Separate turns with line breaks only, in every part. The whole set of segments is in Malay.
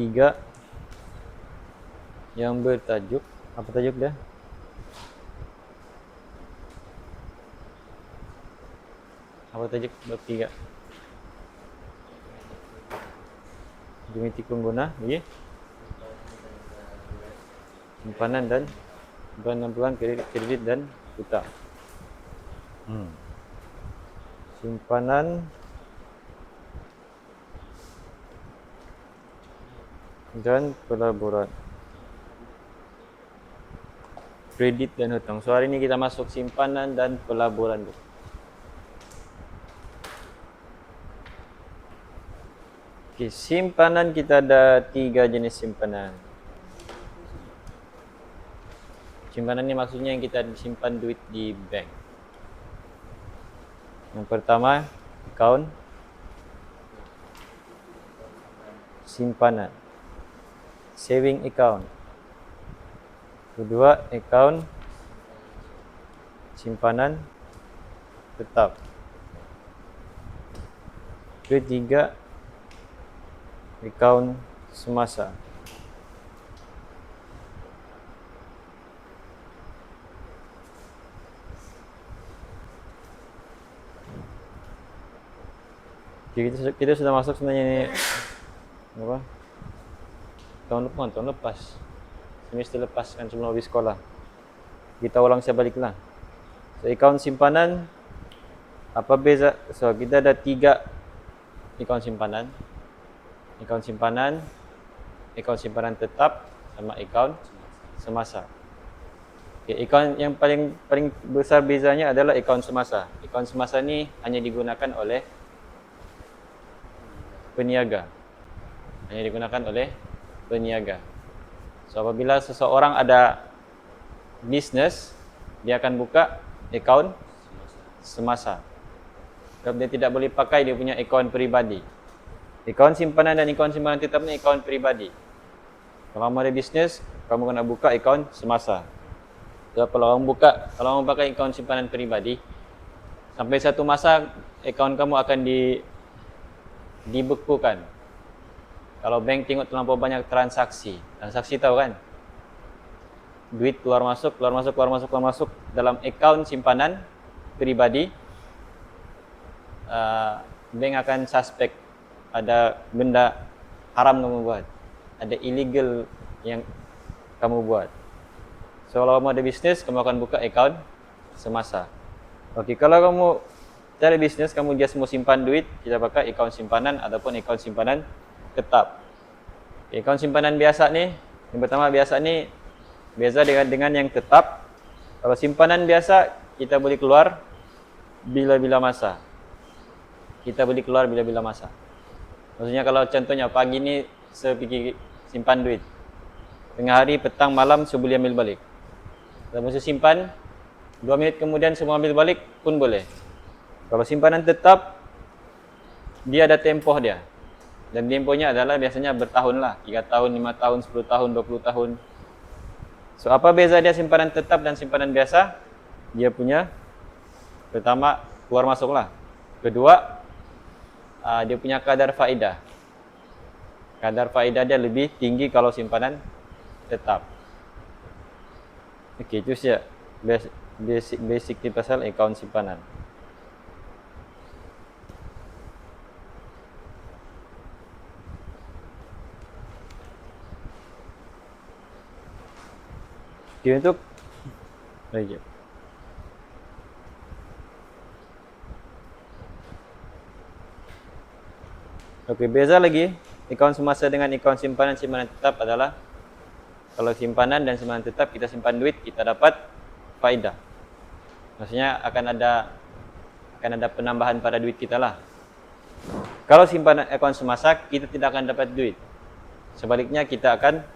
3 yang bertajuk, apa tajuk dia? Apa tajuk bab 3? Geometri pengguna, okay. Simpanan dan penampilan kredit dan hutang. Simpanan dan pelaburan, kredit dan hutang. So hari ini kita masuk simpanan dan pelaburan dulu. Okay, simpanan kita ada 3 jenis simpanan. Simpanan ini maksudnya yang kita simpan duit di bank. Yang pertama, account simpanan, saving account. Kedua, account simpanan tetap. Ketiga, account semasa. Kita sudah masuk sebenarnya ini apa? Tahun lepas. Semester lepas kan sebelum habis sekolah. Kita ulang sebaliklah. So, account simpanan apa beza? So, kita ada 3 account simpanan. Account simpanan, account simpanan tetap sama account semasa. Okay, account yang paling besar bezanya adalah account semasa. Account semasa ni hanya digunakan oleh peniaga. Hanya digunakan oleh peniaga. So apabila seseorang ada bisnes, dia akan buka account semasa. Sebab dia tidak boleh pakai dia punya account peribadi. Account simpanan dan account simpanan tetap ni account peribadi. Kalau kamu ada bisnes, kamu kena buka account semasa. So, kalau kamu pakai account simpanan peribadi, sampai satu masa account kamu akan dibekukan. Kalau bank tengok terlampau banyak transaksi tahu kan? Duit keluar masuk dalam account simpanan peribadi, bank akan suspek ada benda haram kamu buat, ada illegal yang kamu buat. So kalau kamu ada bisnes, kamu akan buka account semasa. Okey, kalau kamu cari bisnes, kamu just mau simpan duit, kita pakai account simpanan ataupun account simpanan tetap. Account simpanan biasa ni, yang pertama biasa ni beza dengan yang tetap. Kalau simpanan biasa, kita boleh keluar bila-bila masa. Maksudnya kalau contohnya pagi ni saya pergi simpan duit, tengah hari, petang, malam saya boleh ambil balik. Kalau saya simpan 2 minit kemudian semua ambil balik pun boleh. Kalau simpanan tetap, dia ada tempoh dia. Dan tempohnya adalah biasanya bertahun lah, 3 tahun, 5 tahun, 10 tahun, 20 tahun. So apa beza dia simpanan tetap dan simpanan biasa? Dia punya, pertama keluar masuk lah. Kedua, dia punya kadar faedah. Kadar faedah dia lebih tinggi kalau simpanan tetap. Okey, itu saja basic pasal akaun simpanan. Okey, untuk lagi. Okey, beza lagi akaun semasa dengan akaun simpanan tetap adalah kalau simpanan dan simpanan tetap kita simpan duit, kita dapat faedah. Maksudnya akan ada penambahan pada duit kita lah. Kalau simpanan akaun semasa, kita tidak akan dapat duit. Sebaliknya kita akan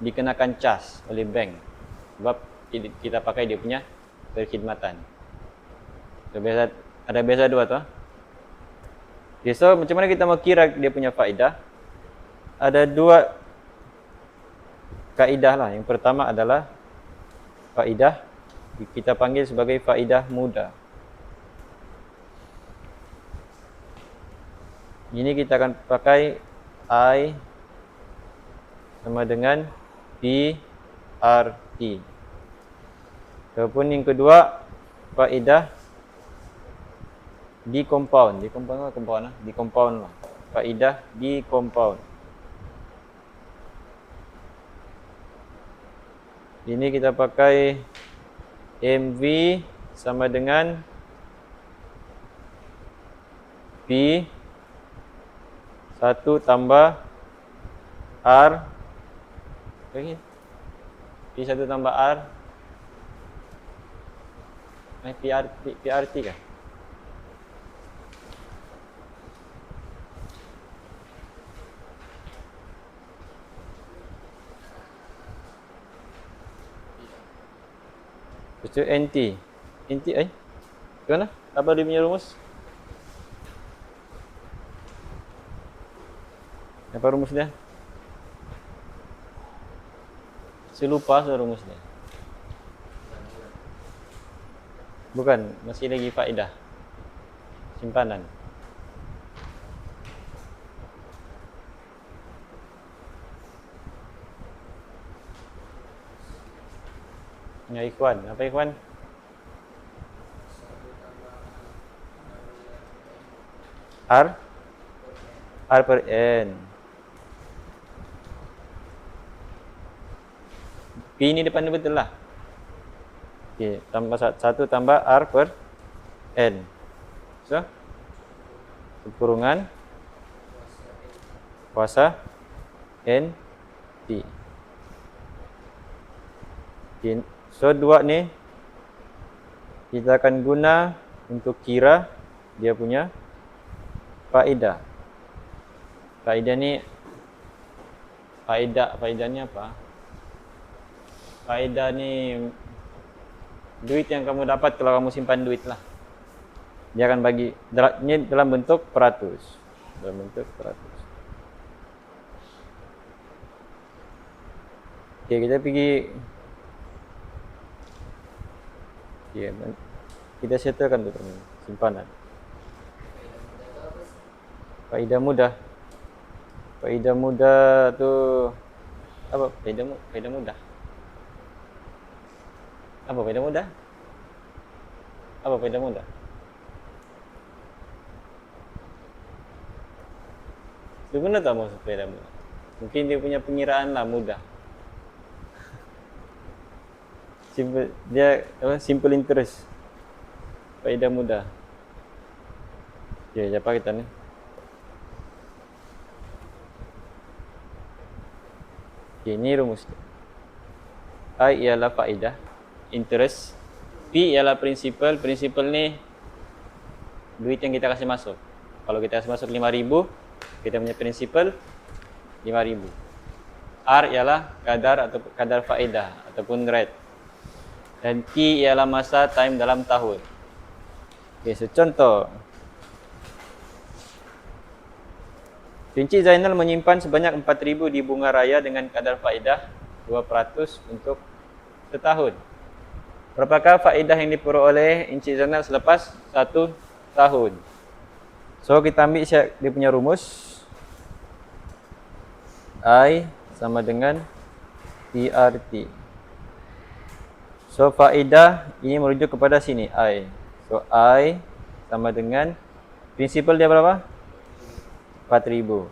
dikenakan cas oleh bank sebab kita pakai dia punya perkhidmatan. So, ada beza dua tu. Okay, so macam mana kita mau kira dia punya faedah? Ada 2 kaedah lah. Yang pertama adalah faedah, kita panggil sebagai faedah muda. Ini kita akan pakai I sama dengan PRT. Ataupun yang kedua, faedah di compound. Di compound lah. Faedah di compound. Ini kita pakai MV sama dengan P 1 tambah R. Lagi. P 1 tambah R. PRT kah? Lepas tu NT. Ke mana? Apa dia punya rumus? Apa rumus dia? Saya lupa rumus dia. Bukan, masih lagi faedah. Simpanan. Ya ikhwan, apa ikhwan? R per N. P ini depan dia betul lah. Okey, tambah 1 tambah R per N. So, kurungan kuasa N T. Okay. So, dua ni kita akan guna untuk kira dia punya faedah. Faedah ni faedahnya apa? Faedah ni duit yang kamu dapat kalau kamu simpan duit lah. Dia akan bagi ni dalam bentuk peratus. Dalam bentuk peratus. Okey, kita pergi. Okay, kita settlekan tu simpanan. Faedah mudah. Faedah mudah tu apa? Faedah mudah. Apa faedah mudah? Apa faedah mudah? Dia guna tak maksud faedah mudah? Mungkin dia punya pengiraan lah mudah. Simple, dia apa? Simple interest. Faedah mudah. Okay, apa kita ni? Okay, ini rumus. I ialah faedah, interest. P ialah principal. Principal ni duit yang kita kasih masuk. Kalau kita kasih masuk 5,000, kita punya principal 5,000. R ialah kadar faedah ataupun rate. Dan T ialah masa time dalam tahun. Okay, so contoh. Encik Zainal menyimpan sebanyak 4,000 di bunga raya dengan kadar faedah 2% untuk setahun. Berapakah faedah yang diperoleh Encik Zainal selepas 1 tahun? So, kita ambil dia punya rumus. I sama dengan PRT. So, faedah ini merujuk kepada sini, I. So, I sama dengan, prinsipal dia berapa? 4,000.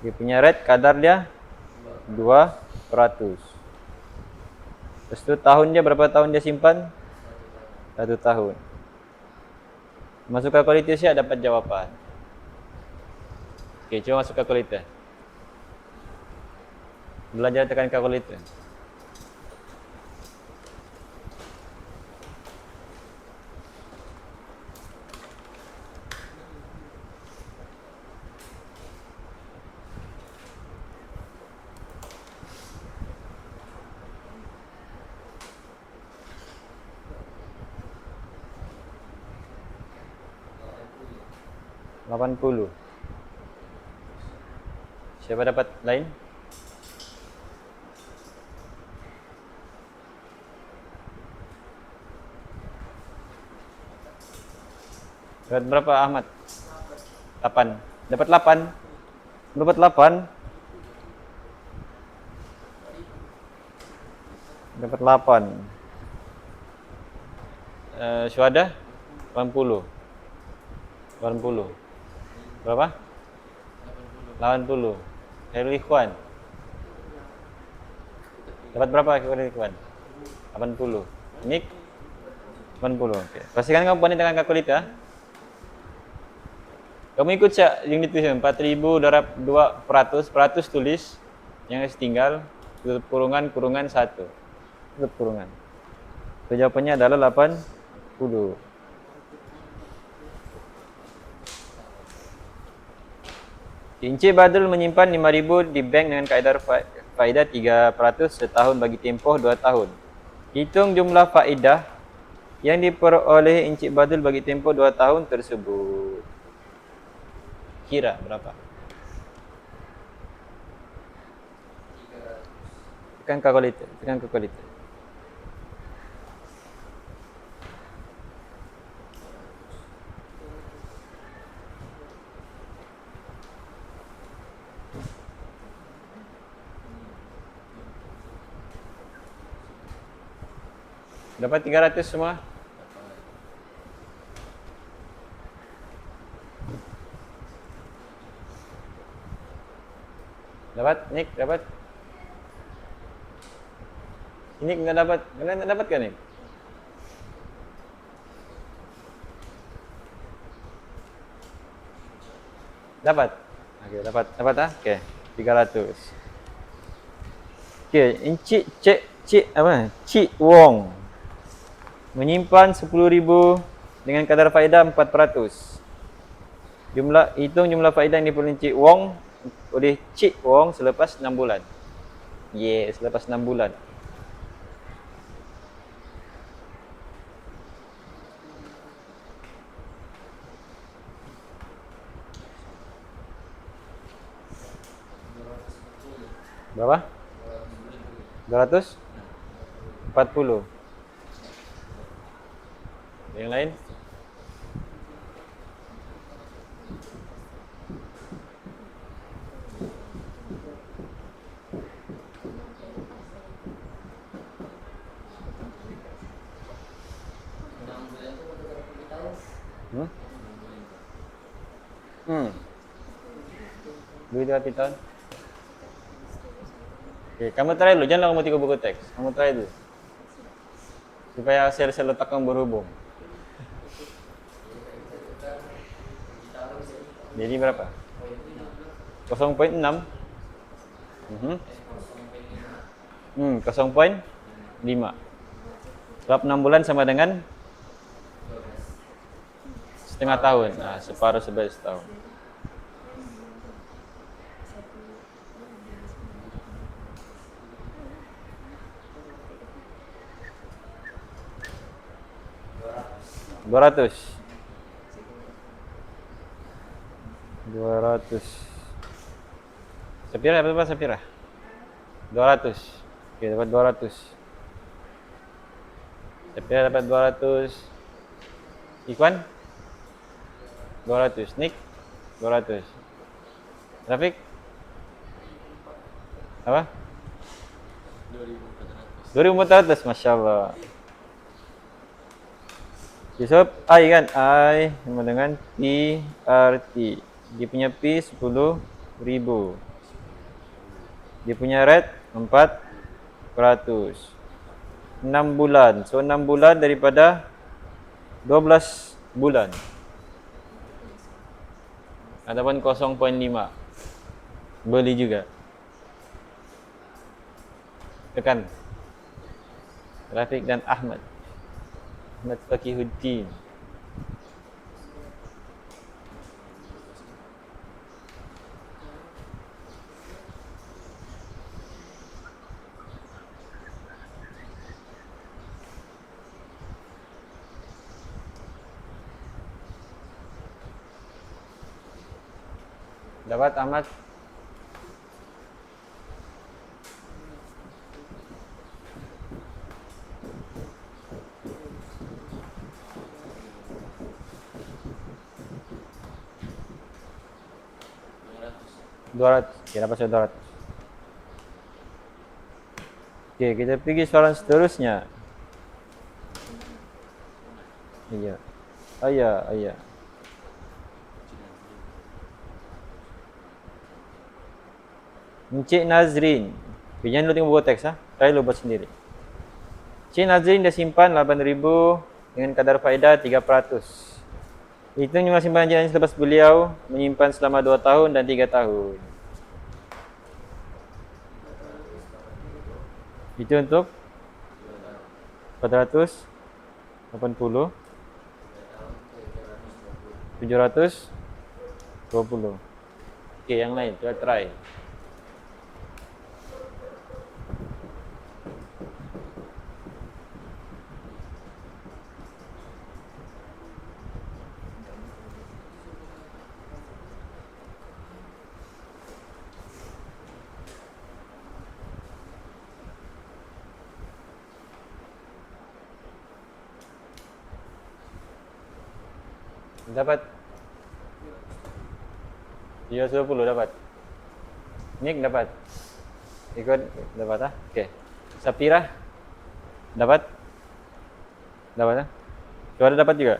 Dia punya rate, kadar dia 2%. Lepas tu tahun dia, berapa tahun dia simpan? 1 tahun. Masuk kalkulator siap dapat jawapan. Okey, cuba masuk kalkulator. Belajar tekan kalkulator. $80. Siapa dapat lain? Dapat berapa Ahmad? 8. Dapat 8. Dapat 8. Dapat 8. Syuhada 80. 80. Berapa? 80. Khairul Ikhwan. Dapat berapa Khairul Ikhwan? 80. Nik 80. Okey. Pastikan kamu pandai dengan kalkulator. Kamu ikut cak yang ditulis 4000 darab 2 peratus tulis yang tinggal tutup kurungan 1. Tutup kurungan. So, jawapannya adalah 80. Encik Badrul menyimpan 5,000 di bank dengan kaedah faedah 3% setahun bagi tempoh 2 tahun. Hitung jumlah faedah yang diperoleh Encik Badrul bagi tempoh 2 tahun tersebut. Kira berapa? Tekan kalkulator. Dapat 300 semua? Dapat? Nik, dapat? Nik enggak dapat. Kalian enggak dapat kan, Nik? Dapat? Okey, dapat. Dapat ah? Okey, 300. Okey, Cik Wong menyimpan 10,000 dengan kadar faedah 4%. Hitung jumlah faedah yang diperoleh Cik Wong oleh Cik Wong selepas 6 bulan. Selepas 6 bulan. Berapa? 240. Yang lain? Duit 2 tahun. Okey, kamu try dulu. Janganlah kamu tengok buku teks. Kamu try dulu. Supaya sel-sel otak kamu berhubung. Jadi berapa? 0.6. 0.5. Sebab 6 bulan sama dengan setengah tahun. Nah, separuh sebelah setahun. $200. Sapira berapa Sapira? 200. Okey, dapat 200. Sapira dapat 200. Ikhwan 200. Nik 200. Rafiq apa? 2.400. Masya-Allah. So, I kan? I sama dengan PRT. Dia punya P 10,000. Dia punya rate 4%. 6 bulan. So 6 bulan daripada 12 bulan. Ataupun 0.5. Boleh juga. Tekan. Rafiq dan Ahmad Fakihuddin. Dapat Ahmad? $200. Okey, dapat saya 200. Okey, kita pergi soalan seterusnya. Iya. Ayah. Encik Nazrin. Okay, jangan dulu tengok buku teks. Try dulu buat sendiri. Encik Nazrin dah simpan 8,000 dengan kadar faedah 3%. Itu jumlah simpanan jalan selepas beliau menyimpan selama 2 tahun dan 3 tahun. Itu untuk 480, 720. Okey, yang lain kita try. Dapat 720 dapat. Nick dapat. Ikut dapat Okey. Sapira dapat. Dapat Suara dapat juga.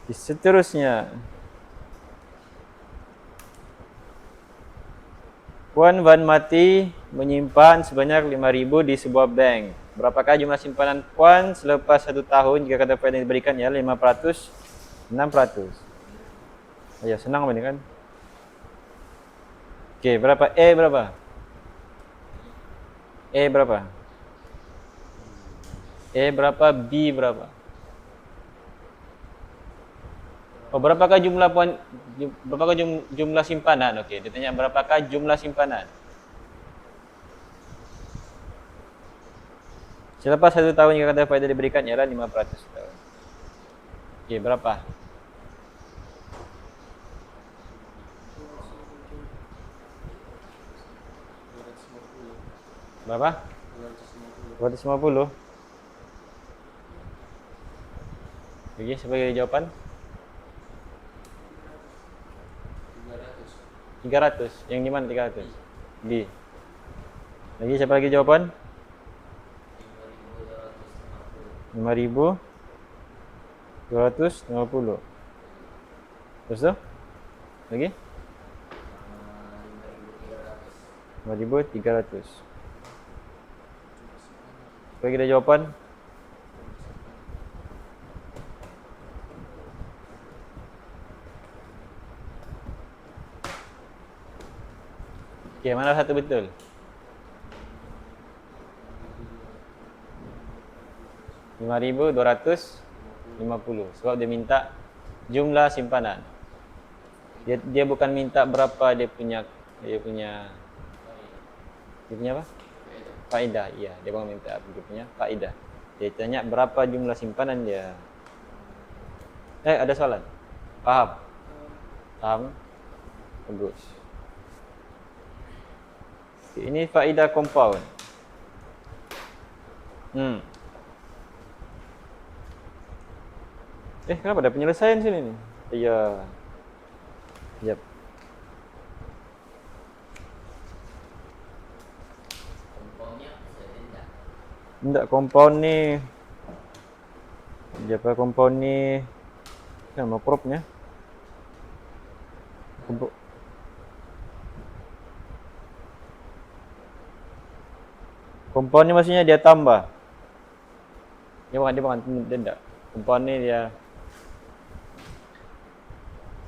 Seterusnya. Puan Van Mati menyimpan sebanyak 5,000 di sebuah bank. Berapakah jumlah simpanan Puan selepas 1 tahun jika kadar faedah yang diberikan ialah 5%, 6%? Ya, senang ini kan? Okey, berapa? A berapa? A berapa? A berapa? B berapa? Oh, berapakah jumlah Puan, berapakah jumlah simpanan? Okey, dia tanya berapakah jumlah simpanan selepas 1 tahun jika kadar faedah diberikan ialah 5%. Okey, berapa? Berapa? 250. Okey, siapa bagi jawapan? 300. Yang di mana 300? B. Lagi siapa lagi jawapan? 5,250. Terus tu? Lagi? 5,300. Bagi dia jawapan. Okey, mana satu betul? RM5,250 sebab dia minta jumlah simpanan. Dia bukan minta berapa dia punya apa? Faedah. Iya, dia bukan minta dia punya faedah. Dia tanya berapa jumlah simpanan dia. Ada soalan? Faham? Bagus. Okay, ini faedah compound. Kenapa ada penyelesaian sini ni? Ya. Yep. Enggak, compound ni. Apa compound ni? Nama propnya. Compound ni maksudnya dia tambah. Dia bukan dia. Compound ni dia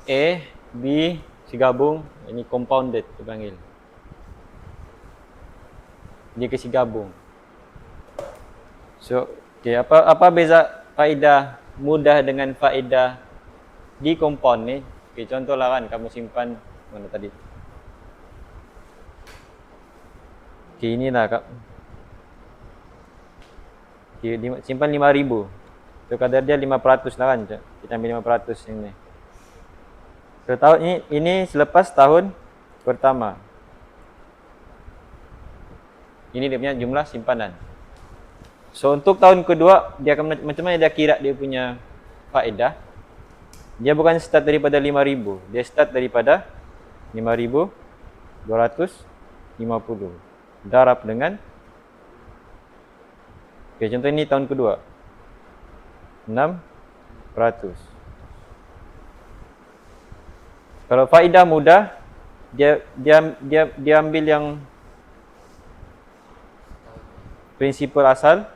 A, B, sigabung. Ini compounded dipanggil. Dia kasi gabung. So, okay, apa beza faedah mudah dengan faedah di compound ni? Okay, contohlah kan kamu simpan mana tadi? Okay, inilah kak. Okay, simpan 5,000. So kadar dia 5% lah kan. Kita ambil 5% yang ni. So tahun ini selepas tahun pertama. Ini dia punya jumlah simpanan. So untuk tahun kedua dia akan macam mana dia kira dia punya faedah. Dia bukan start daripada 5,000, dia start daripada 5,250. darab dengan, okay, contoh ini tahun kedua, 6%. Kalau faedah mudah, dia ambil yang prinsipal asal,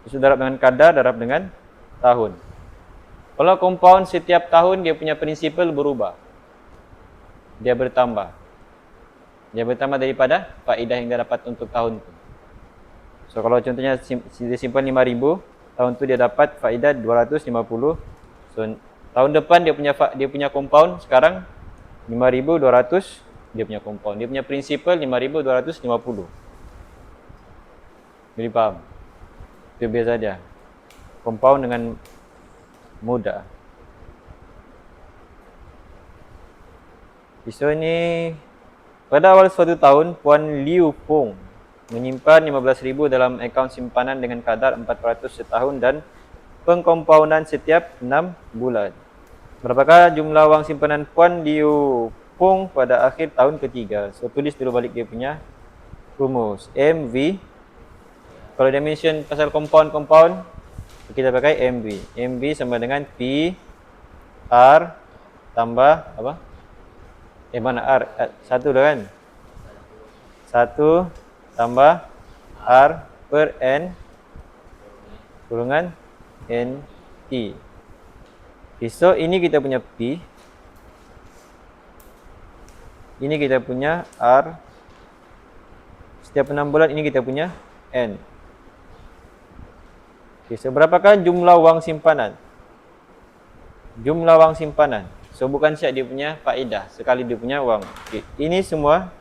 terus darab dengan kadar, darab dengan tahun. Kalau compound setiap tahun dia punya prinsipal berubah. Dia bertambah. Dia bertambah daripada faedah yang dia dapat untuk tahun itu. So kalau contohnya dia simpan 5,000, tahun tu dia dapat faedah 250. So tahun depan dia punya compound sekarang 5,200 dia punya compound. Dia punya prinsipal 5,250. Jadi faham? Itu biasa dia. Compound dengan mudah. So ini pada awal suatu tahun, Puan Liu Fong menyimpan 15,000 dalam akaun simpanan dengan kadar 4% setahun dan pengkompaunan setiap 6 bulan. Berapakah jumlah wang simpanan Puan Liu Fong pada akhir tahun ketiga? So tulis dulu balik dia punya rumus. MV, kalau dia mention pasal compound, kita pakai MV. MV sama dengan P R tambah apa? Mana R? 1 dah kan? 1 tambah R per N kurungan NT. Okay, so ini kita punya P. Ini kita punya R. Setiap 6 bulan ini kita punya N. Okay, so berapakah jumlah wang simpanan? Jumlah wang simpanan. So bukan siap dia punya faedah, sekali dia punya wang. Okay. Ini semua,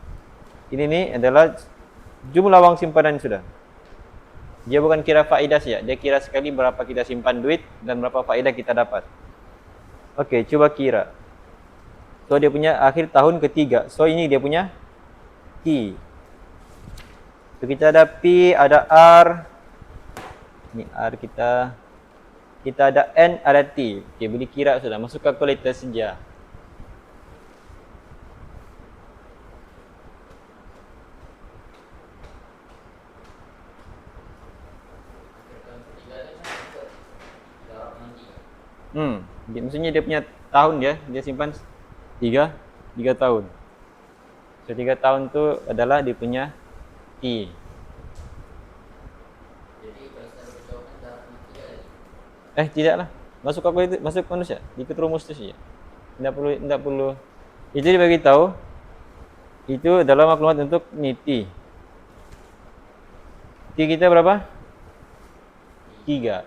ini ni adalah jumlah wang simpanan sudah. Dia bukan kira faedah saja, dia kira sekali berapa kita simpan duit dan berapa faedah kita dapat. Okey, cuba kira. So dia punya akhir tahun ketiga. So ini dia punya P. So kita ada P, ada R. Ini R kita. Kita ada N, ada T. Okey, boleh kira sudah. Masuk kalkulator saja. Maksudnya dia punya tahun dia simpan 3 tahun. So 3 tahun tu adalah dia punya T. Tidaklah. Masuk kalkulator, masuk manusia. Ikut rumus tu saja. Tidak perlu. Itu dia bagi tahu. Itu adalah maklumat untuk ni T. T kita berapa? 3.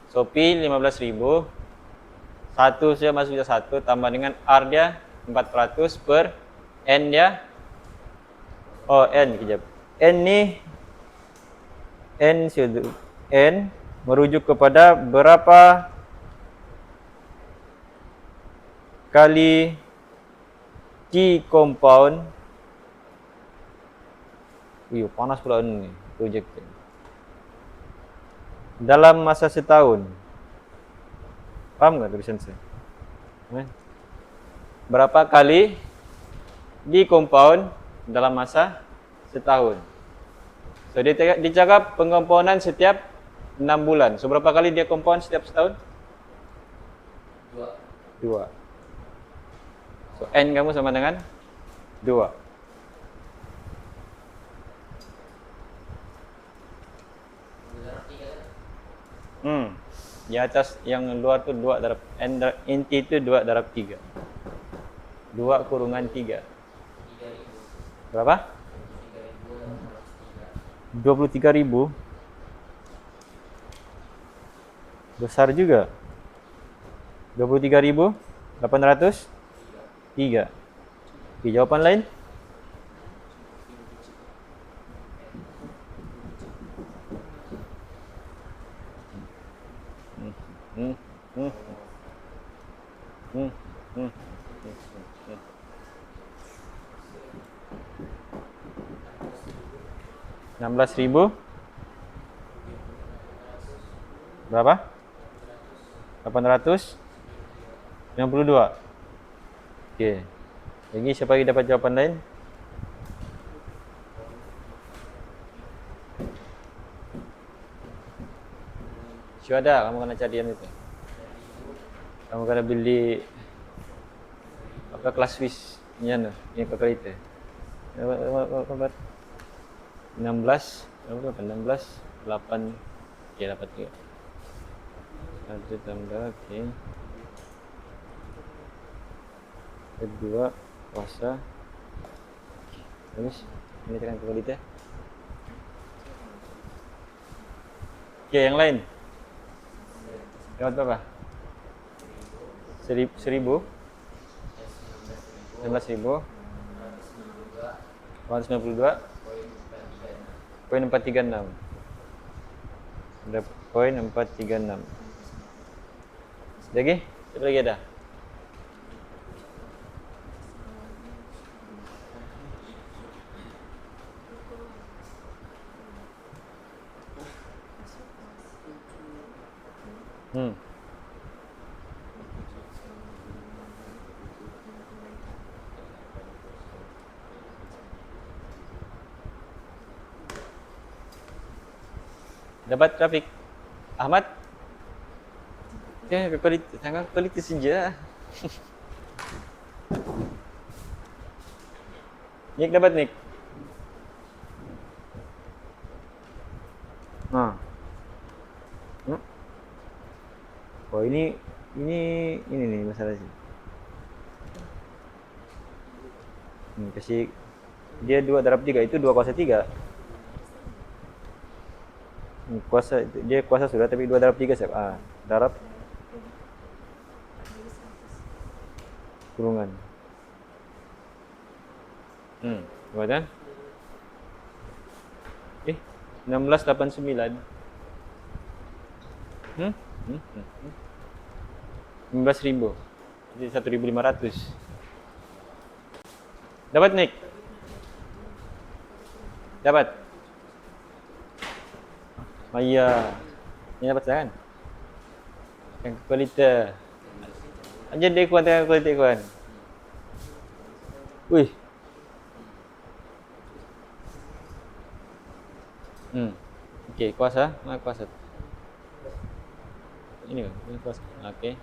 So P 15,000. 1 saja masuk dia 1 tambah dengan R dia 4% per N dia. Oh N kejap. N ni N merujuk kepada berapa kali T compound. Panas pula ni projek dalam masa setahun. Paham tak tulisan saya? Berapa kali di compound dalam masa setahun. So dia cakap pengkomponan setiap 6 bulan. So berapa kali dia compound setiap setahun? 2. So N kamu sama dengan 2. Di atas yang luar tu 2 darab N T tu 2 darab 3. 2 kurungan 3. Berapa? 23,000. Besar juga. 23,803. Okey, jawapan lain? Hmm. 16,000. Berapa? 800. 92. Okey. Lagi siapa lagi dapat jawapan lain? Syuhada, kamu kena cari yang itu. Kamu kena beli apa kelas Swiss ni anu, ni calculator. Dapat 16, berapa? 16, 8. Okey, dapat juga. Satu tambah, okey. Kedua, kuasa. Terus, ini tekan calculator. Okey, yang lain. Dapat berapa? 1000. 19.000. 192. Poin 436. Ada poin 436. Lagi? Siapa lagi ada? Dapat Rafiq. Ahmad? Ya, kualitas senja. Nik dapat Nik. Oh ini nih masalah sih. Kasih dia 2 darab 3 itu 2 kuasa 3. Kuasa dia kuasa sudah tapi 2 darab 3 siapa? Darab kurungan. Buat kan? 1689. 15.000. Jadi 1.500. Dapat Nick? Dapat? Maya. Ini dapat kan? Yang kualitas. Aja dia kuat dengan kualitas kuat. Wih. Okey, kuasa. Mana kuasa? Ini kan, ini kuasa. Okey.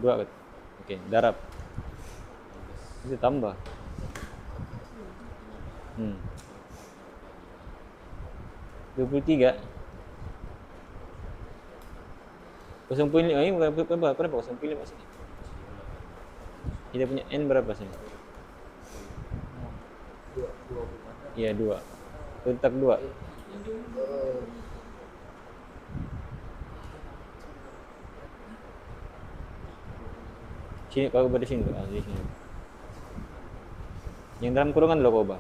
2 kan? Okey, darab. Itu tambah. 23. 0.5 ini berapa? Berapa 0.5 sini? Kita punya N berapa sini? 2. Iya, 2. Tetap 2. Sini kau ubah di sini, di sini. Yang dalam kurungan lo kau ubah.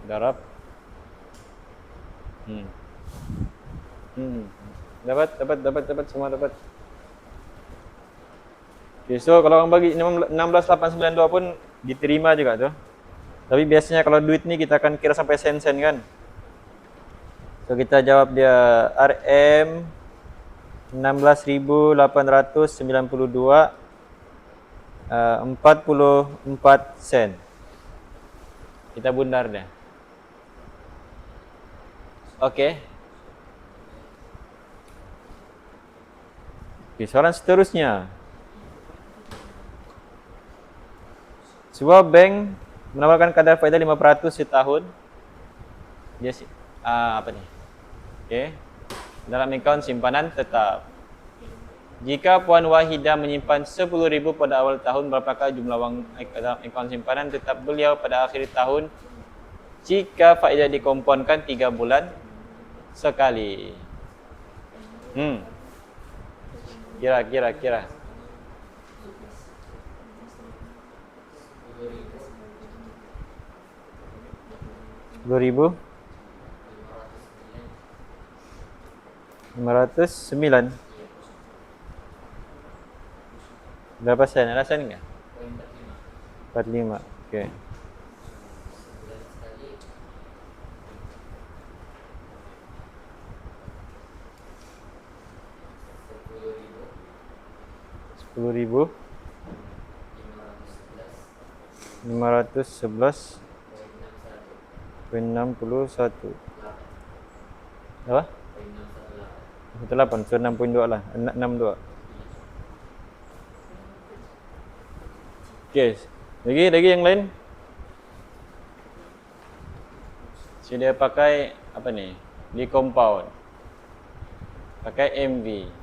Darab. Dapat semua dapat. Okay, so kalau orang bagi 16.892 pun diterima juga tuh. Tapi biasanya kalau duit nih kita akan kira sampai sen-sen kan. So kita jawab dia RM 16.892 44 sen. Kita bundar dia. Okey. Okay, soalan seterusnya. Sebuah bank menawarkan kadar faedah 5% setahun. Dia apa ni? Okey. Dalam akaun simpanan tetap. Jika Puan Wahidah menyimpan 10,000 pada awal tahun, berapakah jumlah wang dalam akaun simpanan tetap beliau pada akhir tahun jika faedah dikomponkan 3 bulan sekali? Kira. 10,000 509. Berapa sen? Ada sen enggak? 45. Okey. 10.000 511.61 apa? 18, so 6.2 lah, 62. Okey, lagi yang lain? So dia pakai apa ni? Di compound. Pakai MV.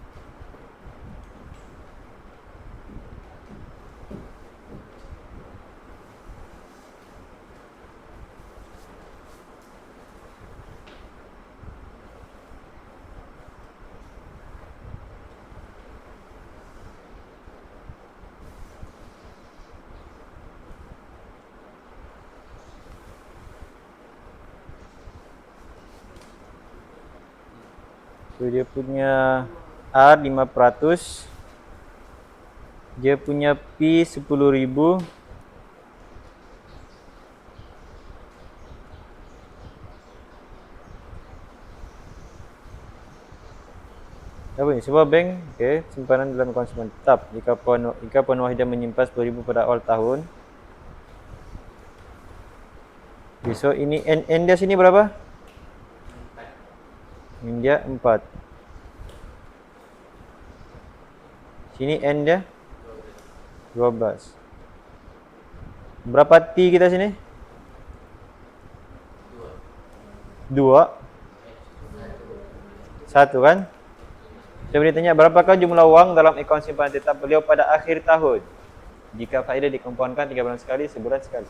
So dia punya R 5%, dia punya P 10.000, apa ni? Sebuah bank, okey, simpanan dalam akaun simpan tetap. Jika Puan Wahidah menyimpan 10.000 pada awal tahun. Okay, so ini N dia sini berapa? N dia 4. Sini N dia 12. Berapa T kita sini? 2. 1 kan? Saya boleh tanya, berapakah jumlah wang dalam akaun simpanan tetap beliau pada akhir tahun? Jika faedah dikompaunkan 3 bulan sekali, sebulan sekali.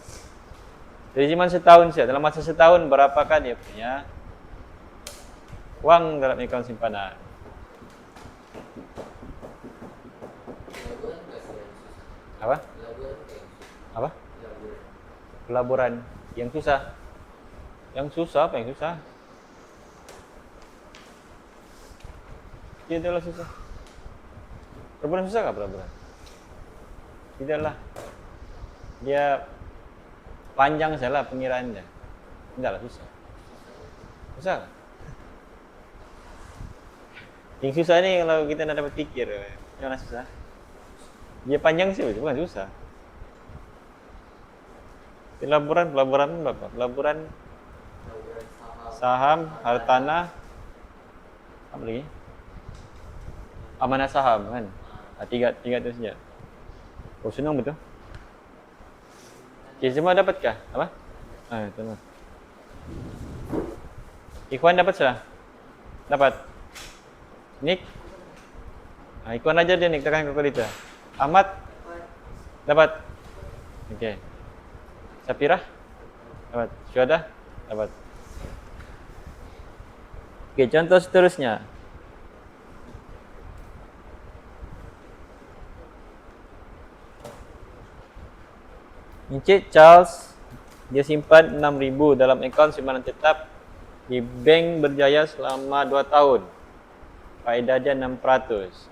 Jadi cuma setahun saja. Dalam masa setahun, berapakah dia punya wang dalam akaun simpanan? Apa? Apa? Pelaburan. Yang susah. Yang susah apa yang susah? Dia adalah susah. Pelaburan susah kah pelaburan? Tidaklah. Dia panjang saja pengiraannya. Tidaklah susah. Susah kah? Yang susah ni kalau kita nak dapat fikir, jangan susah. Dia panjang sih, bukan susah. Pelaburan berapa? Pelaburan saham, hartanah, apa lagi? Amanah saham kan? Tiga tu saja. Oh, senang betul. Okay, semua dapatkah? Apa? Betul. Ikhwan dapat sudah? Dapat? Nik? Ikhwan aja dia Nik, tekan kalkulator. Ahmad? Dapat? Okey. Sapirah? Dapat. Syuhada? Dapat. Okey, contoh seterusnya. Encik Charles dia simpan 6.000 dalam akaun simpanan tetap di Bank Berjaya selama 2 tahun. Faedah dia 6%.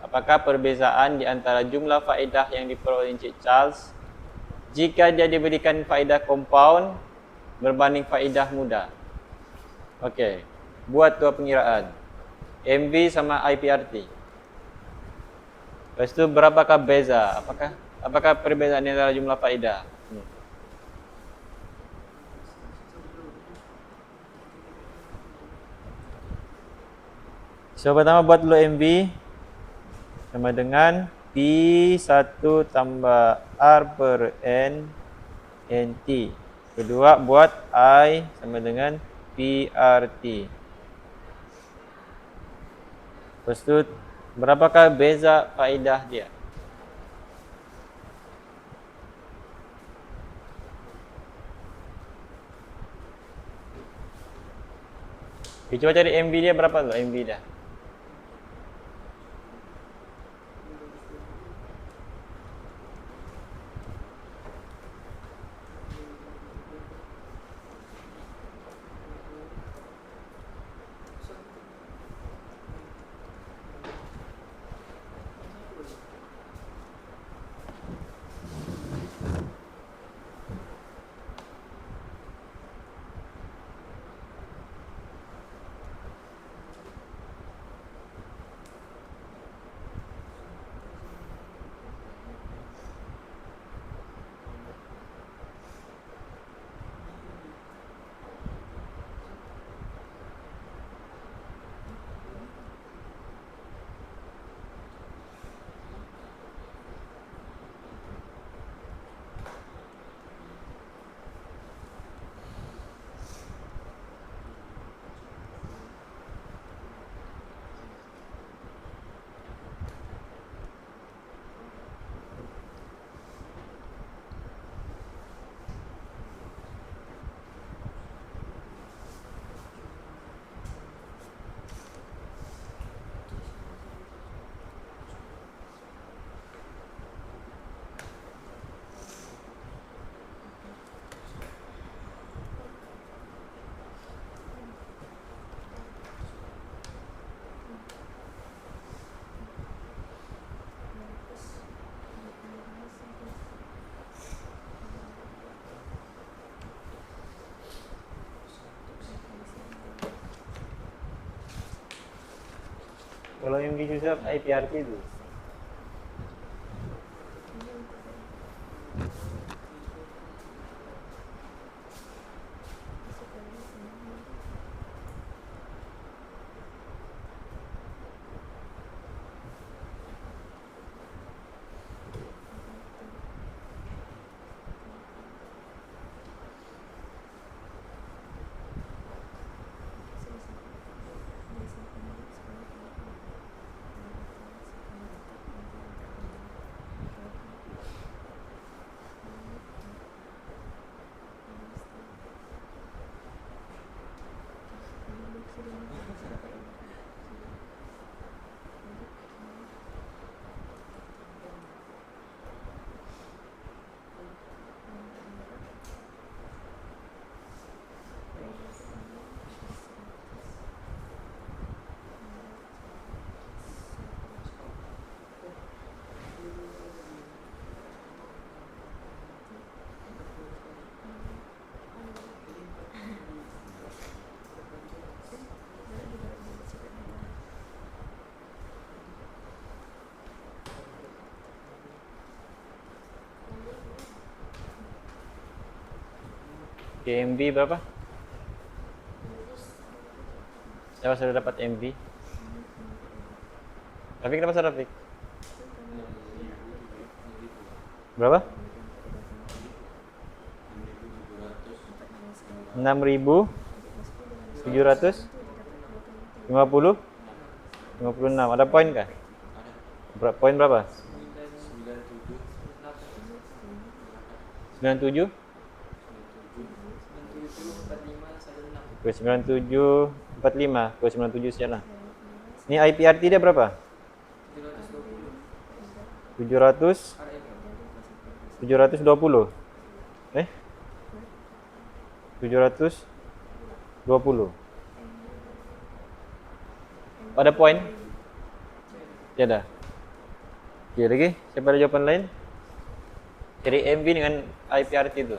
Apakah perbezaan di antara jumlah faedah yang diperoleh Encik Charles jika dia diberikan faedah compound berbanding faedah mudah? Okey, buat dua pengiraan. MV sama IPRT. Lepas tu berapakah beza? Apakah perbezaan di antara jumlah faedah? So pertama buat dulu MV sama dengan P1 tambah R per N NT. Kedua buat I sama dengan PRT. Lepas tu berapakah beza faedah dia? Okay, cuba cari MV dia berapa tu MV dia? Kalau MV susah IPRT itu. MV berapa? Siapa sudah dapat MV? Rafiq dapat Rafiq? Berapa? 6.750? 56. Ada poin kah? Poin berapa? 97? 97 45 ke 97 sejalan. Ini IPRT dia berapa? 700 720. 720. Ada poin? Tiada. Okey lagi. Siapa ada jawapan lain? Cari MV dengan IPRT itu.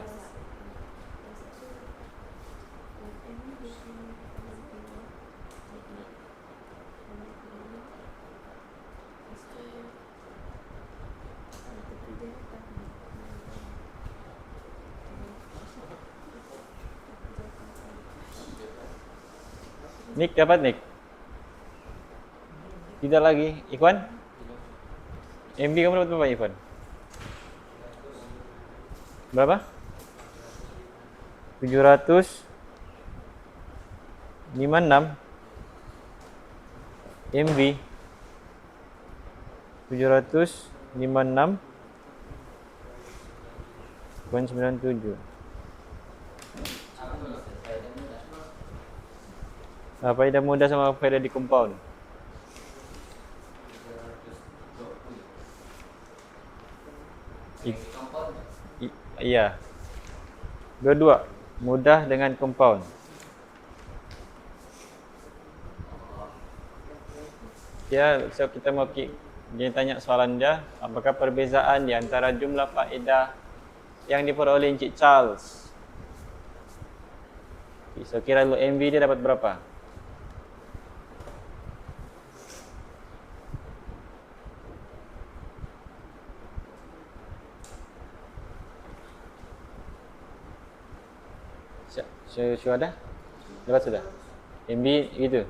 Nick dapat Nick? Tidak lagi. Ikhwan? MB kamu dapat berapa Ikhwan? Berapa? 756 MB 756.97. Faedah mudah sama faedah di compound. Iya. Dua-dua mudah dengan compound. Ya, so kita mau dia tanya soalan dia, apakah perbezaan di antara jumlah faedah yang diperoleh Encik Charles? So kira lu MV dia dapat berapa? Sudah? Dapat sudah? MB gitu.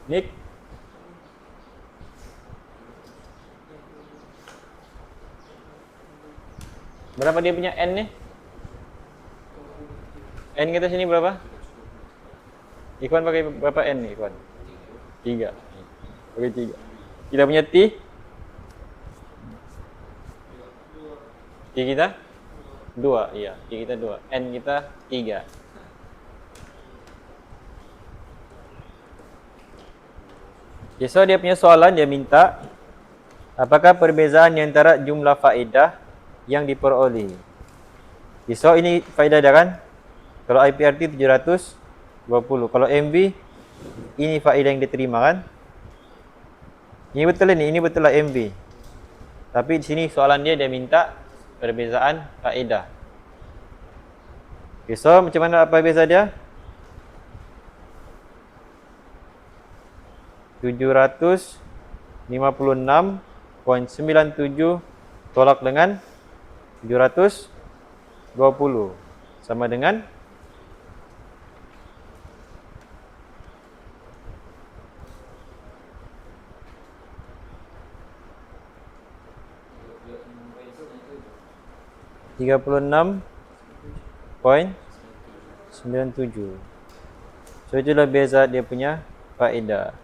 Nick? Berapa dia punya N nih? N kita sini berapa? Ikhwan pakai berapa N nih Ikhwan? 3. Pakai 3. Kita punya T? T kita? 2, iya. T kita 2. N kita 3. Okay, so dia punya soalan, dia minta apakah perbezaan di antara jumlah faedah yang diperoleh. Okay, so ini faedah dia kan? Kalau IPRT 720. Kalau MV, ini faedah yang diterima kan? Ini betul ini betul lah MV. Tapi di sini soalan dia minta perbezaan faedah. Okay, so macam mana apa beza dia? 756,97 tolak dengan 720 sama dengan 36,97. So itulah beza dia punya faedah.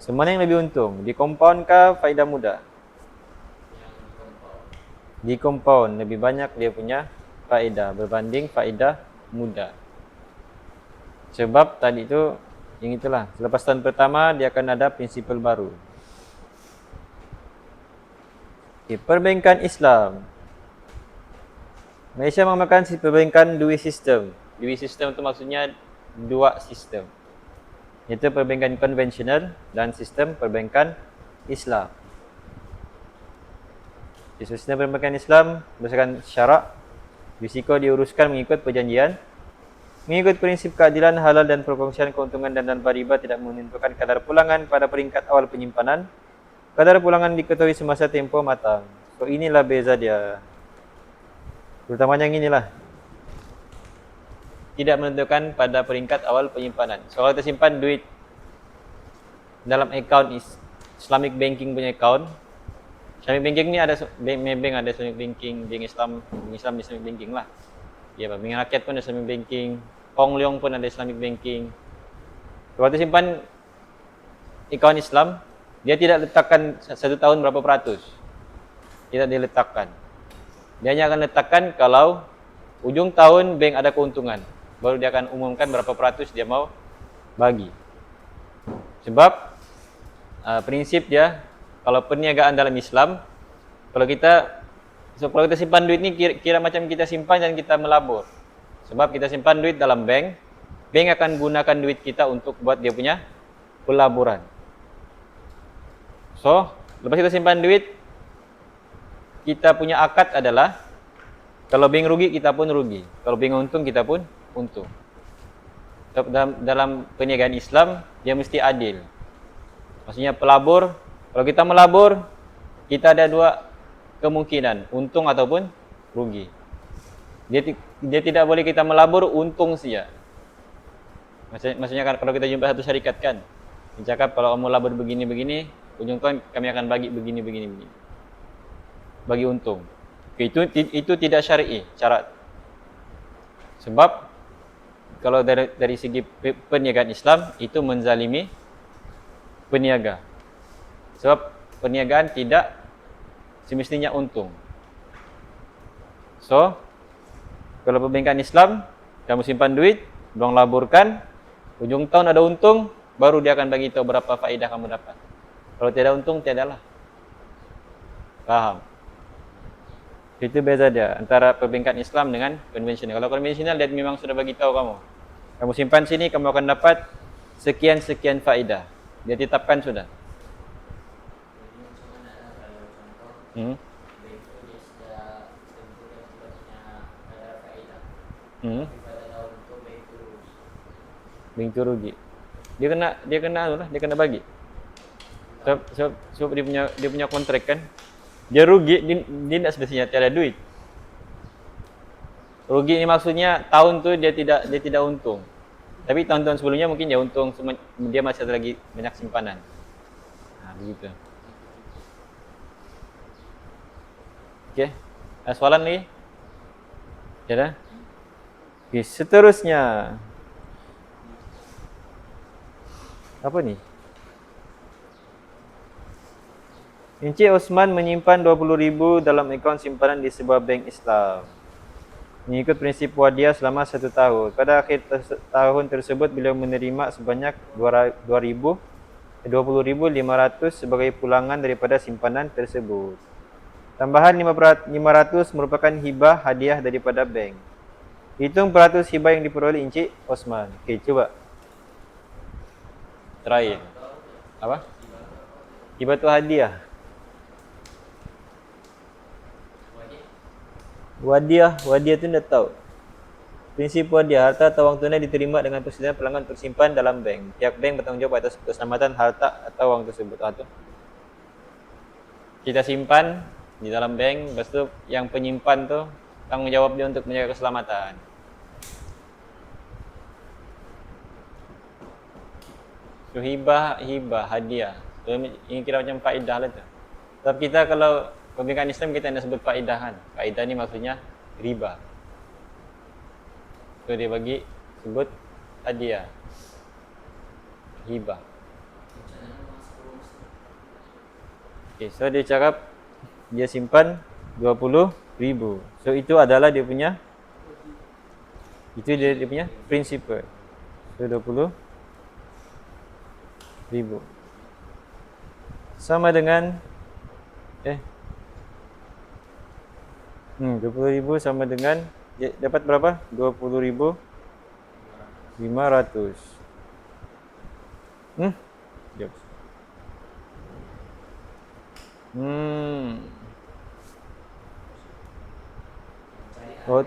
So mana yang lebih untung? Di compound kah faedah mudah? Di compound lebih banyak dia punya faedah berbanding faedah mudah. Sebab tadi tu yang itulah, selepas tahun pertama dia akan ada prinsipal baru. Okay, perbankan Islam. Malaysia menggunakan perbankan dua sistem. Dua sistem itu maksudnya dua sistem. Iaitu perbankan konvensional dan sistem perbankan Islam. Di sistem perbankan Islam berdasarkan syarak, risiko diuruskan mengikut perjanjian, mengikut prinsip keadilan, halal dan perkongsian keuntungan dan tanpa riba, tidak menentukan kadar pulangan pada peringkat awal penyimpanan. Kadar pulangan diketahui semasa tempoh matang. So inilah beza dia. Terutamanya yang inilah. Tidak menentukan pada peringkat awal penyimpanan. So kalau kita simpan duit dalam account Islamic banking punya account. Islamic banking ni ada bank ada Islamic banking, bank Islam Islamic banking lah. Ya, bank rakyat pun ada Islamic banking, Hong Leong pun ada Islamic banking. Kalau kita simpan account Islam, dia tidak letakkan 1 tahun berapa peratus. Tidak diletakkan. Dia hanya akan letakkan kalau ujung tahun bank ada keuntungan. Baru dia akan umumkan berapa peratus dia mau bagi. Sebab prinsip dia, kalau perniagaan dalam Islam, kalau kita simpan duit ni kira macam kita simpan dan kita melabur. Sebab kita simpan duit dalam bank, bank akan gunakan duit kita untuk buat dia punya pelaburan. So, lepas kita simpan duit, kita punya akad adalah kalau bank rugi kita pun rugi, kalau bank untung kita pun untung. Dalam perniagaan Islam dia mesti adil. Maksudnya pelabur, kalau kita melabur kita ada dua kemungkinan, untung ataupun rugi. Dia tidak boleh kita melabur untung saja. Maksudnya kan kalau kita jumpa satu syarikat kan, dia cakap kalau kamu labur begini-begini, ujung tahun kami akan bagi begini-begini. Bagi untung. Itu tidak syar'i syarat. Sebab kalau dari segi perniagaan Islam itu menzalimi peniaga. Sebab perniagaan tidak semestinya untung. So, kalau perbankan Islam, kamu simpan duit, buang laburkan, ujung tahun ada untung, baru dia akan bagi tahu berapa faedah kamu dapat. Kalau tidak untung, tiadalah. Paham? Itu beza dia antara perbankan Islam dengan konvensional. Kalau konvensional dia memang sudah bagi tahu kamu. Kamu simpan sini kamu akan dapat sekian faedah. Dia tetapkan sudah. Bank itu rugi. Dia kena bagi. Sebab dia punya kontrak kan. Dia rugi, dia tidak semestinya tiada duit. Rugi ini maksudnya tahun tu dia tidak untung. Tapi tahun-tahun sebelumnya mungkin dia untung, dia masih ada lagi banyak simpanan. Begitu. Okey. Ada soalan lagi? Tiada? Okey, seterusnya. Apa ni? Encik Osman menyimpan 20,000 dalam akaun simpanan di sebuah bank Islam. Mengikut prinsip wadiah selama 1 tahun. Pada akhir tahun tersebut, beliau menerima sebanyak 20,500 sebagai pulangan daripada simpanan tersebut. Tambahan 500 merupakan hibah hadiah daripada bank. Hitung peratus hibah yang diperoleh Encik Osman. Okey, cuba. Terakhir. Apa? Hibah tu hadiah. Wadiah tu dah tahu. Prinsip hadiah, harta atau wang tunai diterima dengan persetujuan pelanggan untuk simpan dalam bank. Pihak bank bertanggung jawab atas keselamatan harta atau wang tersebut. Atau kita simpan di dalam bank, lepas tu yang penyimpan tu tanggung jawab dia untuk menjaga keselamatan. So hibah, hadiah. So, ini kira macam faedah lah tu. Tapi kita kalau pembimbingan Islam kita nak sebut faedah kan. Faedah ni maksudnya riba. So dia bagi sebut hadiah, hibah. Okay, so dia cakap dia simpan 20,000. So itu adalah dia punya, itu dia punya prinsipal. So 20,000 sama dengan 20,000 sama dengan dapat berapa? 20,500. Jom. Oh.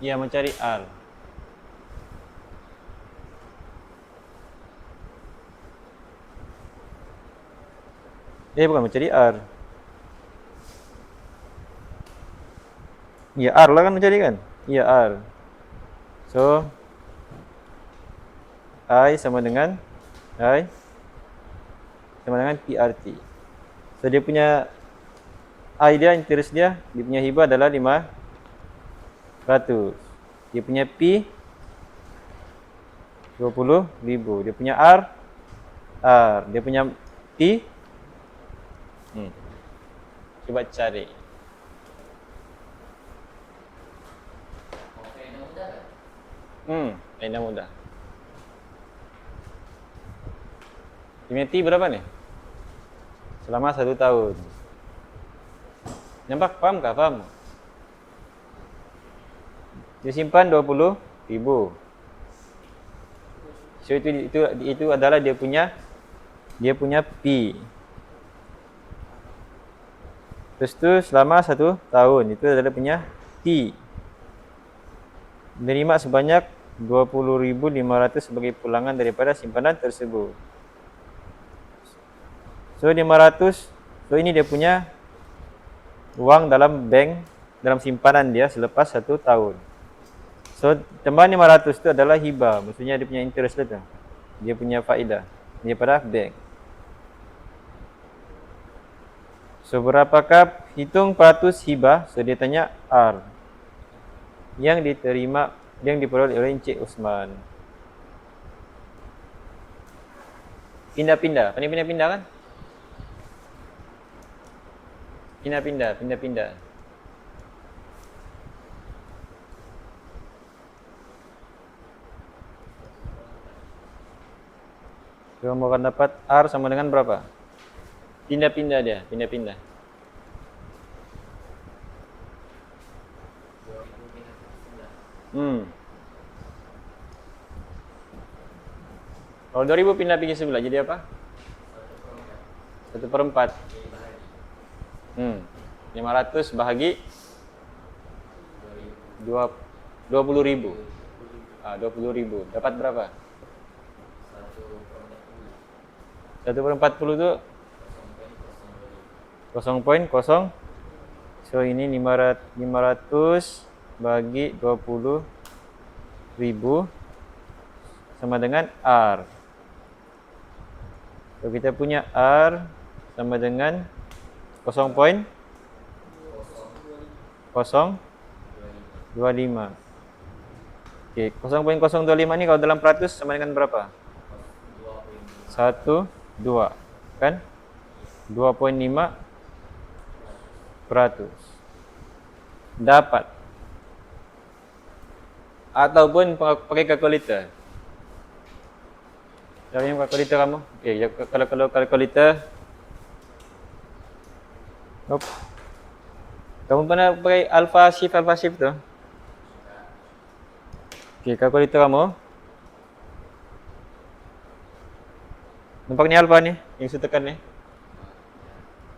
Ya, mencari R. Bukan mencari R. Ya, R lah kan mencari kan? Ya, R. So I sama dengan PRT. So dia punya I dia, interest dia punya hibah adalah 500. Dia punya P 20,000. Dia punya R. Dia punya T. Cuba cari. Faedah mudah. Dia punya T berapa ni? Selama 1 tahun. Nampak? Faham kah? Faham? Dia simpan 20,000. So itu adalah dia punya P. Terus tu selama 1 tahun, itu adalah punya T. Menerima sebanyak 20,500 sebagai pulangan daripada simpanan tersebut. So 500, so ini dia punya wang dalam bank, dalam simpanan dia selepas 1 tahun. So tambahan 500 itu adalah hibah, maksudnya dia punya interest lah tu. Dia punya faedah daripada bank. So berapakah, hitung peratus hibah, so dia tanya R yang diterima, yang diperoleh oleh Encik Osman. Pindah-pindah, pandai pindah-pindah kan? Pindah-pindah. Kamu akan dapat R sama dengan berapa? Pindah-pindah dia, pindah-pindah. Kalau 2,000 pindah pergi sebelah, jadi apa? 1/4. 500 bahagi 20,000. 20,000. Dapat berapa? 1/40 tu 0.0. So ini 500 bagi 20,000 sama dengan R. So kita punya R sama dengan 0.025. Okey, 0.025 ni kalau dalam peratus sama dengan berapa? 1, 2. Kan? 2.5 peratus. Dapat. Ataupun pakai kalkulator. Dah punya kalkulator kamu? Okey, kalau kalkulator. Kamu pernah pakai alpha shift tu? Okey, kalkulator kamu. Nampak ni alpha ni? Yang saya tekan ni?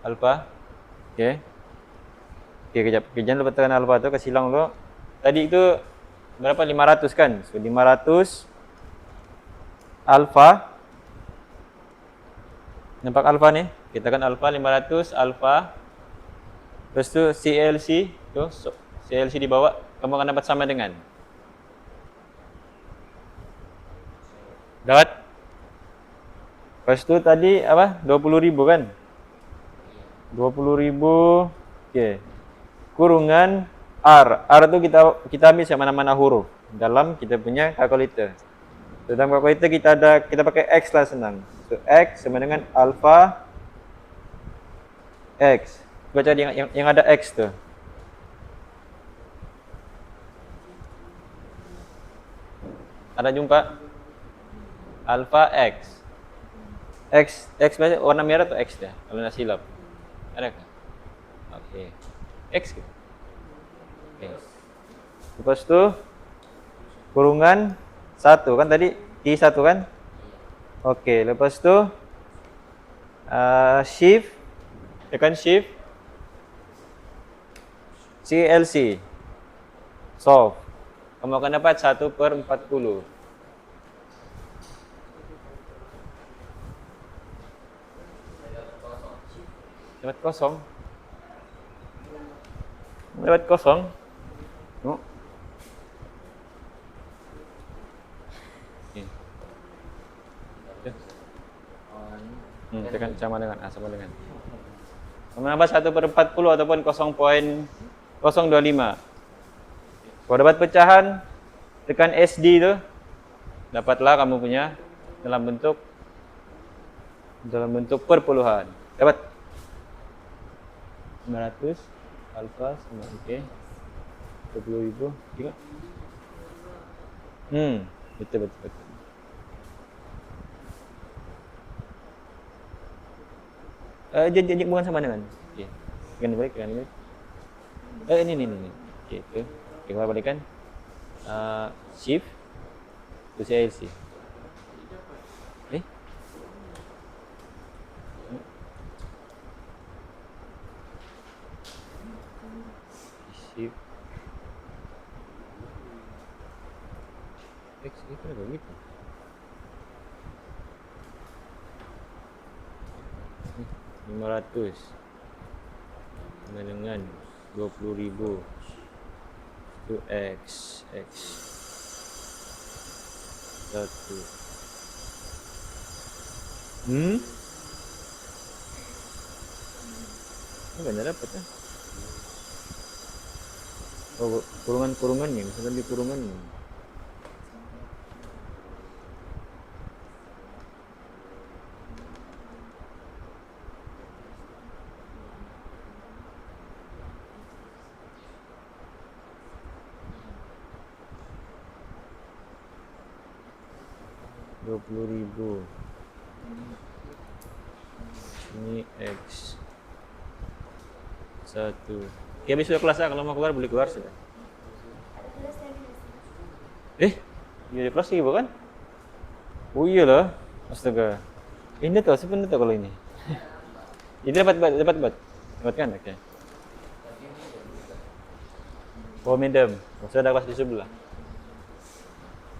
Alpha. Okey. Okey, kejap. Jangan lupa tekan alpha tu, kasi hilang dulu. tadi itu berapa? 500 kan? So 500 alfa. Nampak alfa nih? Kita kan alfa 500 alfa. Terus tu CLC tu, so, CLC di bawah kamu akan dapat sama dengan dapat. Lepas tu tadi apa? 20.000 kan? 20.000. Okey. Kurungan R. R tu kita ambil mana-mana huruf dalam kita punya kalkulator. So, dalam kalkulator kita pakai X lah, senang. So X sama dengan alfa X. Baca yang ada X tu. Ada jumpa? Alfa X. X warna merah atau X dia? Kalau nak silap. Adakah? Okey. X ke? Okey. Lepas tu kurungan 1 kan tadi? T1 kan? Okey, lepas tu shift, tekan shift CLC solve. Kamu akan dapat 1/40. Dapat kosong. Dapat kosong. No. Okay. Tekan sama dengan sama dengan. Menambah 1/40 ataupun 0.025. Kalau dapat pecahan, tekan SD tu, dapatlah kamu punya dalam bentuk perpuluhan. Dapat 500 alfa sama okey. 20.000 juga. Betul. Jadi bukan sama dengan. Okey. Tekan balik. Ini. Okey, tu. Kita balikkan. Shift to CLC. Shift X itu ada gitu. $500 sama dengan 20.000 itu X 1. Ini benar dapat kan? Oh, kurungannya, misalkan di kurungannya. $20.000. Ini X 1. Ya, habis sudah kelas lah. Kalau mau keluar boleh keluar sudah. Iya kelas lagi bukan? Oh iyalah. Astaga. Ini tuh sebenarnya tuh kalau ini. Ini dapat kan? Oke. Oh medium. Sudah ada kelas di sebelah.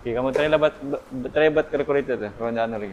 Oke, kamu try buat kalkulator tuh. Kalau anda lagi.